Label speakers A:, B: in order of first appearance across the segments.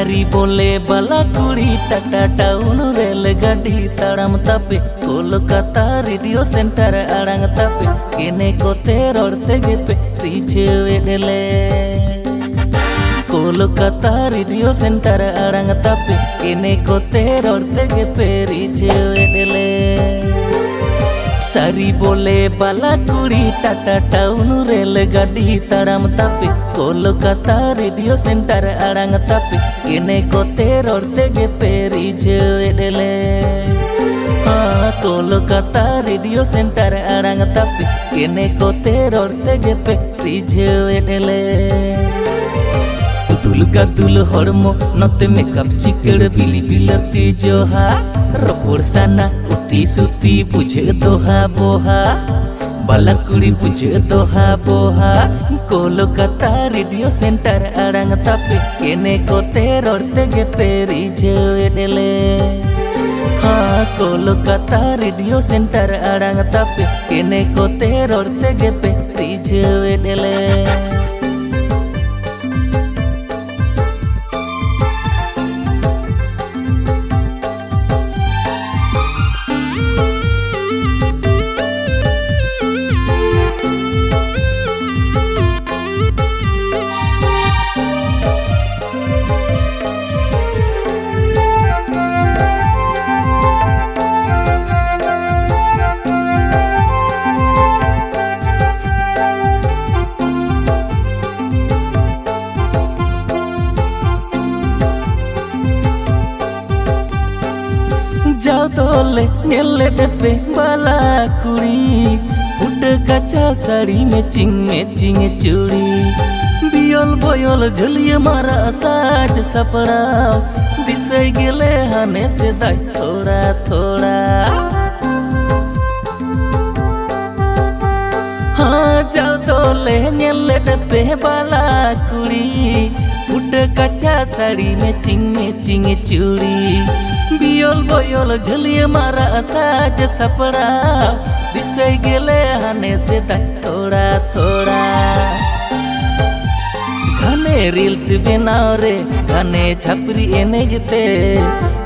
A: सारी बोले बाला कुड़ी टाटा टाउन रेलगाड़ी ताड़ाम तापे कोलकाता रेडियो सेंटर आड़ांग तापे केने कोते रोड़ते गेपे रिझेवेले कोलकाता रेडियो सेंटर आड़ांग तापे केने कोते रोड़ते गेपे रिझेवेले सारी बोले बाला कुड़ी टाटा टाउन रेलगाड़ी ताड़ाम तापे कोलकाता रेडियो सेंटर आड़ांग तापे केने कोते रोड़ते गेपे रिझेवेले कोलकाता रेडियो सेंटर आड़ांग तापे केने कोते रोड़ते गेपे रिझेवेले दुल गादुल हड़मो नते मेकअप चिकड़ बिली बिलती जोहा रपोड़ साना उती सुती बुझे दोहा बोहा बाला कुड़ी बुझे दोहा बोहा कोलकाता रेडियो सेंटर आड़ांग तापे केने कोते रोड़ते गेपे रिझेवेले कोलकाता रेडियो सेंटर आड़ांग तापे केने कोते रोड़ते गेपे रिझेवेले जाओ तोले नेले डब्बे बाला कुड़ी फुट कच्चा साड़ी में चिंग चूड़ी बियल बोयल झुलिए मारा साज सपड़ाओ दिसे गेले हने से दाई थोड़ा थोड़ा जाओ तोले नेले डब्बे बाला कुड़ी फुट कच्चा साड़ी में चिंग चूड़ी बियल बोयल झुलिए मारा साज सपड़ा दिसे गेले हने से दाई थोड़ा थोड़ा घने रील्स बनाओ रे घने छपरी एनेजते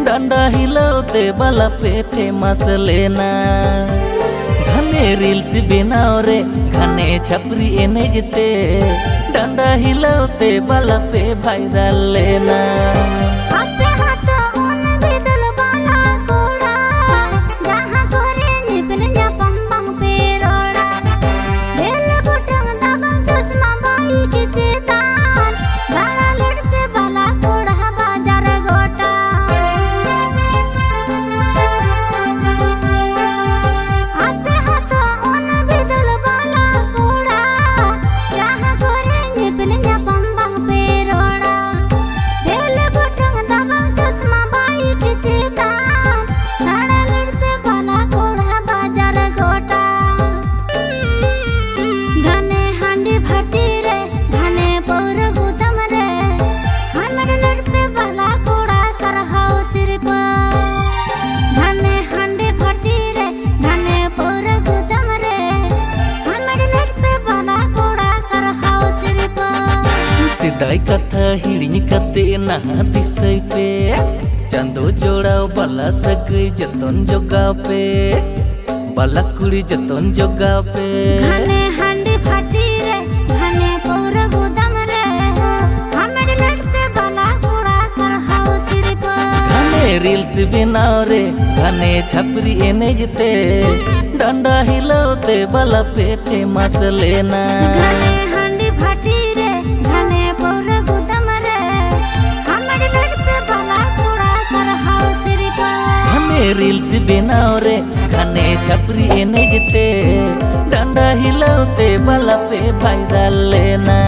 A: डंडा हिलाते बाला पे फेमस लेना घने रील्स बनाओ रे घने छपरी एनेजते डंडा हिलाते बाला पे वायरल लेना सिदाई कथा हिड़िंग कते नहा दिसई पे चांदो जोड़ाओ बाला सगई जतन जोगाओ पे बाला कुड़ी जतन जोगाओ पे
B: घने हांडी फाटी रे घने पौर गुदाम रे हमर लट पे बाला कुड़ा सरहाओ सिर पर
A: घने रील्स बनाओ रे घने छपरी एनेजते डंडा हिलाते बाला पे फेमस लेना रील्स बनाओ रे घने छपरी एनेजते डंडा हिलाते बाला पे वायरल लेना।